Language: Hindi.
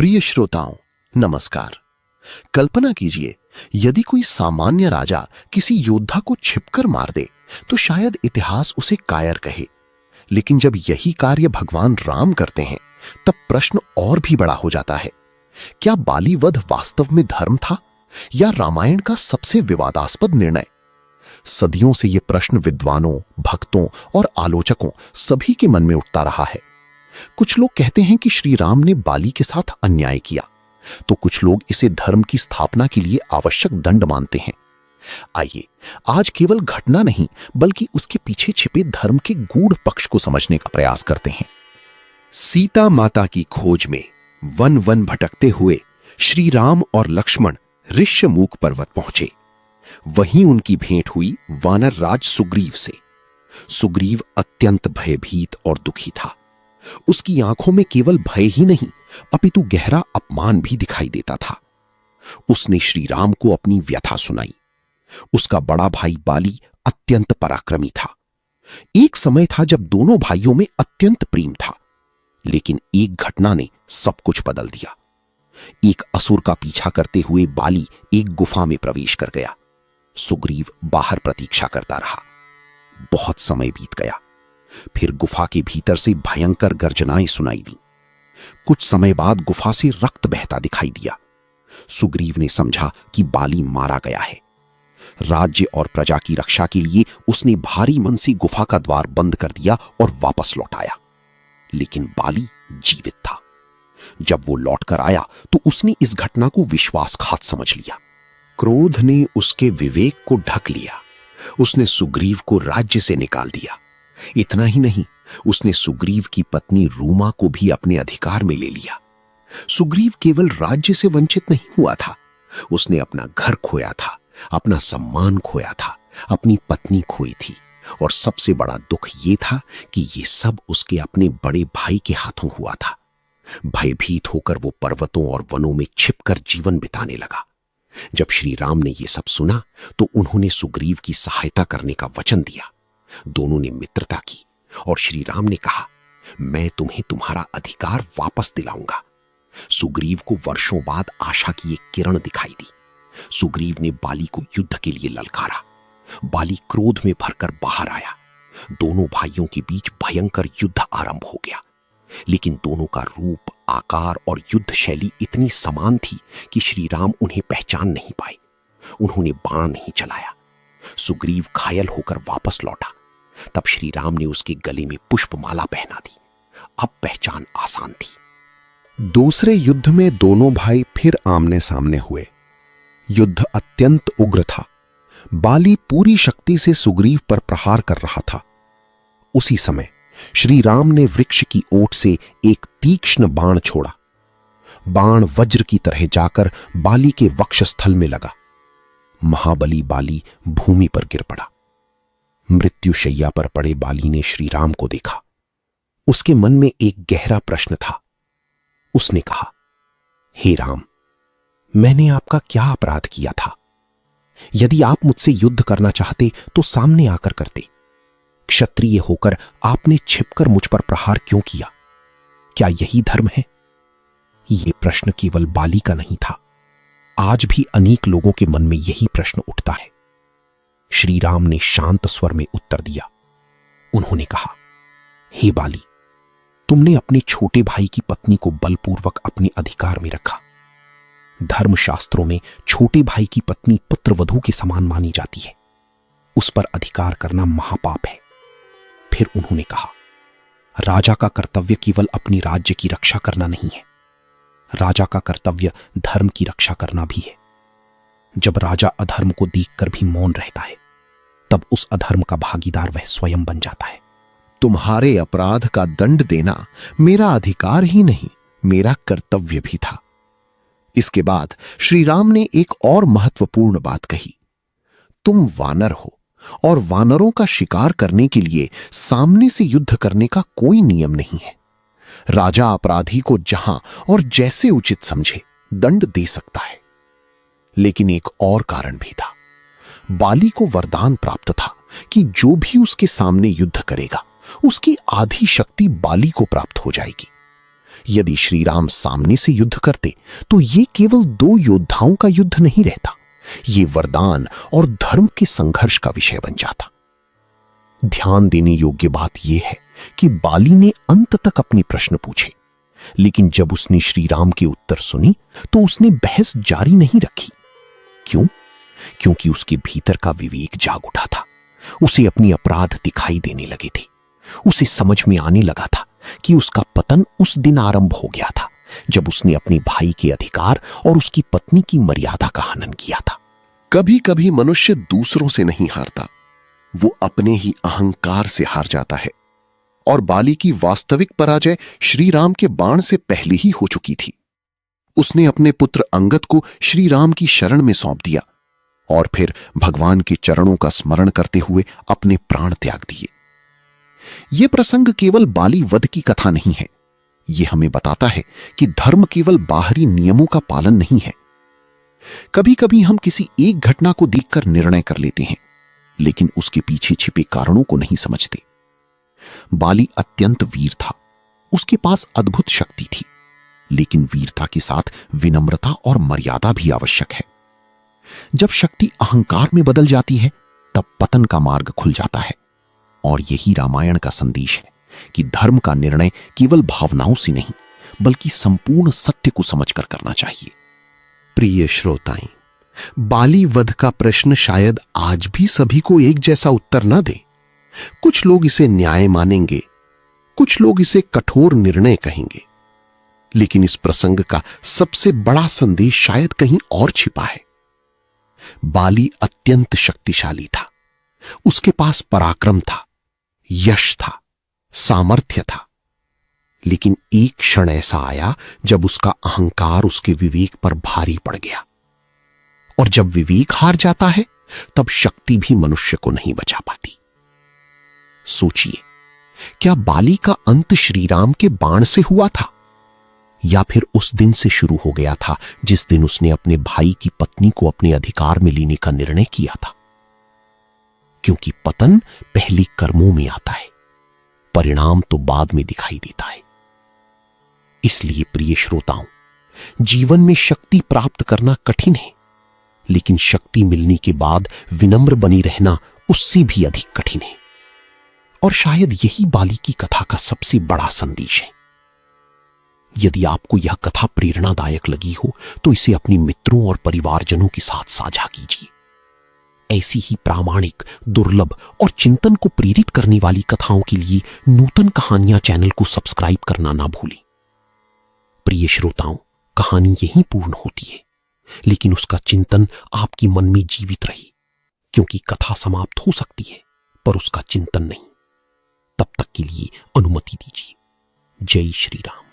प्रिय श्रोताओं, नमस्कार। कल्पना कीजिए, यदि कोई सामान्य राजा किसी योद्धा को छिपकर मार दे तो शायद इतिहास उसे कायर कहे। लेकिन जब यही कार्य भगवान राम करते हैं तब प्रश्न और भी बड़ा हो जाता है। क्या बाली वध वास्तव में धर्म था या रामायण का सबसे विवादास्पद निर्णय? सदियों से यह प्रश्न विद्वानों, भक्तों और आलोचकों सभी के मन में उठता रहा है। कुछ लोग कहते हैं कि श्री राम ने बाली के साथ अन्याय किया, तो कुछ लोग इसे धर्म की स्थापना के लिए आवश्यक दंड मानते हैं। आइए आज केवल घटना नहीं बल्कि उसके पीछे छिपे धर्म के गूढ़ पक्ष को समझने का प्रयास करते हैं। सीता माता की खोज में वन वन भटकते हुए श्री राम और लक्ष्मण ऋष्यमूक पर्वत पहुंचे। वहीं उनकी भेंट हुई वानर राज सुग्रीव से। सुग्रीव अत्यंत भयभीत और दुखी था। उसकी आंखों में केवल भय ही नहीं अपितु गहरा अपमान भी दिखाई देता था। उसने श्री राम को अपनी व्यथा सुनाई। उसका बड़ा भाई बाली अत्यंत पराक्रमी था। एक समय था जब दोनों भाइयों में अत्यंत प्रेम था, लेकिन एक घटना ने सब कुछ बदल दिया। एक असुर का पीछा करते हुए बाली एक गुफा में प्रवेश कर गया। सुग्रीव बाहर प्रतीक्षा करता रहा। बहुत समय बीत गया। फिर गुफा के भीतर से भयंकर गर्जनाएं सुनाई दी। कुछ समय बाद गुफा से रक्त बहता दिखाई दिया। सुग्रीव ने समझा कि बाली मारा गया है। राज्य और प्रजा की रक्षा के लिए उसने भारी मन से गुफा का द्वार बंद कर दिया और वापस लौट आया। लेकिन बाली जीवित था। जब वो लौटकर आया तो उसने इस घटना को विश्वासघात समझ लिया। क्रोध ने उसके विवेक को ढक लिया। उसने सुग्रीव को राज्य से निकाल दिया। इतना ही नहीं, उसने सुग्रीव की पत्नी रूमा को भी अपने अधिकार में ले लिया। सुग्रीव केवल राज्य से वंचित नहीं हुआ था, उसने अपना घर खोया था, अपना सम्मान खोया था, अपनी पत्नी खोई थी, और सबसे बड़ा दुख यह था कि यह सब उसके अपने बड़े भाई के हाथों हुआ था। भयभीत होकर वो पर्वतों और वनों में छिपकर जीवन बिताने लगा। जब श्री राम ने यह सब सुना तो उन्होंने सुग्रीव की सहायता करने का वचन दिया। दोनों ने मित्रता की और श्री राम ने कहा, मैं तुम्हें तुम्हारा अधिकार वापस दिलाऊंगा। सुग्रीव को वर्षों बाद आशा की एक किरण दिखाई दी। सुग्रीव ने बाली को युद्ध के लिए ललकारा। बाली क्रोध में भरकर बाहर आया। दोनों भाइयों के बीच भयंकर युद्ध आरंभ हो गया। लेकिन दोनों का रूप, आकार और युद्ध शैली इतनी समान थी कि श्री राम उन्हें पहचान नहीं पाए। उन्होंने बाण नहीं चलाया। सुग्रीव घायल होकर वापस लौटा। तब श्री राम ने उसके गले में पुष्पमाला पहना दी। अब पहचान आसान थी। दूसरे युद्ध में दोनों भाई फिर आमने सामने हुए। युद्ध अत्यंत उग्र था। बाली पूरी शक्ति से सुग्रीव पर प्रहार कर रहा था। उसी समय श्री राम ने वृक्ष की ओट से एक तीक्ष्ण बाण छोड़ा। बाण वज्र की तरह जाकर बाली के वक्षस्थल में लगा। महाबली बाली भूमि पर गिर पड़ा। मृत्युशैया पर पड़े बाली ने श्री राम को देखा। उसके मन में एक गहरा प्रश्न था। उसने कहा, हे राम, मैंने आपका क्या अपराध किया था? यदि आप मुझसे युद्ध करना चाहते तो सामने आकर करते। क्षत्रिय होकर आपने छिपकर मुझ पर प्रहार क्यों किया? क्या यही धर्म है? यह प्रश्न केवल बाली का नहीं था। आज भी अनेक लोगों के मन में यही प्रश्न उठता है। श्री राम ने शांत स्वर में उत्तर दिया। उन्होंने कहा, हे बाली, तुमने अपने छोटे भाई की पत्नी को बलपूर्वक अपने अधिकार में रखा। धर्मशास्त्रों में छोटे भाई की पत्नी पुत्रवधू के समान मानी जाती है। उस पर अधिकार करना महापाप है। फिर उन्होंने कहा, राजा का कर्तव्य केवल अपने राज्य की रक्षा करना नहीं है, राजा का कर्तव्य धर्म की रक्षा करना भी है। जब राजा अधर्म को देखकर भी मौन रहता है, तब उस अधर्म का भागीदार वह स्वयं बन जाता है। तुम्हारे अपराध का दंड देना मेरा अधिकार ही नहीं, मेरा कर्तव्य भी था। इसके बाद श्री राम ने एक और महत्वपूर्ण बात कही। तुम वानर हो और वानरों का शिकार करने के लिए सामने से युद्ध करने का कोई नियम नहीं है। राजा अपराधी को जहां और जैसे उचित समझे दंड दे सकता है। लेकिन एक और कारण भी था। बाली को वरदान प्राप्त था कि जो भी उसके सामने युद्ध करेगा उसकी आधी शक्ति बाली को प्राप्त हो जाएगी। यदि श्री राम सामने से युद्ध करते तो ये केवल दो योद्धाओं का युद्ध नहीं रहता, ये वरदान और धर्म के संघर्ष का विषय बन जाता। ध्यान देने योग्य बात यह है कि बाली ने अंत तक अपने प्रश्न पूछे, लेकिन जब उसने श्री राम के उत्तर सुनी तो उसने बहस जारी नहीं रखी। क्यों? क्योंकि उसके भीतर का विवेक जाग उठा था। उसे अपनी अपराध दिखाई देने लगे थे। उसे समझ में आने लगा था कि उसका पतन उस दिन आरंभ हो गया था जब उसने अपने भाई के अधिकार और उसकी पत्नी की मर्यादा का हनन किया था। कभी कभी मनुष्य दूसरों से नहीं हारता, वो अपने ही अहंकार से हार जाता है। और बाली की वास्तविक पराजय श्री राम के बाण से पहले ही हो चुकी थी। उसने अपने पुत्र अंगद को श्री राम की शरण में सौंप दिया और फिर भगवान के चरणों का स्मरण करते हुए अपने प्राण त्याग दिए। यह प्रसंग केवल बाली वध की कथा नहीं है, यह हमें बताता है कि धर्म केवल बाहरी नियमों का पालन नहीं है। कभी कभी हम किसी एक घटना को देखकर निर्णय कर लेते हैं, लेकिन उसके पीछे छिपे कारणों को नहीं समझते। बाली अत्यंत वीर था, उसके पास अद्भुत शक्ति थी, लेकिन वीरता के साथ विनम्रता और मर्यादा भी आवश्यक है। जब शक्ति अहंकार में बदल जाती है तब पतन का मार्ग खुल जाता है। और यही रामायण का संदेश है कि धर्म का निर्णय केवल भावनाओं से नहीं बल्कि संपूर्ण सत्य को समझकर करना चाहिए। प्रिय श्रोताएं, बाली वध का प्रश्न शायद आज भी सभी को एक जैसा उत्तर न दे। कुछ लोग इसे न्याय मानेंगे, कुछ लोग इसे कठोर निर्णय कहेंगे, लेकिन इस प्रसंग का सबसे बड़ा संदेश शायद कहीं और छिपा है। बाली अत्यंत शक्तिशाली था, उसके पास पराक्रम था, यश था, सामर्थ्य था, लेकिन एक क्षण ऐसा आया जब उसका अहंकार उसके विवेक पर भारी पड़ गया। और जब विवेक हार जाता है तब शक्ति भी मनुष्य को नहीं बचा पाती। सोचिए, क्या बाली का अंत श्री राम के बाण से हुआ था या फिर उस दिन से शुरू हो गया था जिस दिन उसने अपने भाई की पत्नी को अपने अधिकार में लेने का निर्णय किया था? क्योंकि पतन पहले कर्मों में आता है, परिणाम तो बाद में दिखाई देता है। इसलिए प्रिय श्रोताओं, जीवन में शक्ति प्राप्त करना कठिन है, लेकिन शक्ति मिलने के बाद विनम्र बनी रहना उससे भी अधिक कठिन है। और शायद यही बाली की कथा का सबसे बड़ा संदेश है। यदि आपको यह कथा प्रेरणादायक लगी हो तो इसे अपने मित्रों और परिवारजनों के साथ साझा कीजिए। ऐसी ही प्रामाणिक, दुर्लभ और चिंतन को प्रेरित करने वाली कथाओं के लिए नूतन कहानियां चैनल को सब्सक्राइब करना ना भूलें। प्रिय श्रोताओं, कहानी यहीं पूर्ण होती है, लेकिन उसका चिंतन आपकी मन में जीवित रहे, क्योंकि कथा समाप्त हो सकती है पर उसका चिंतन नहीं। तब तक के लिए अनुमति दीजिए। जय श्री राम।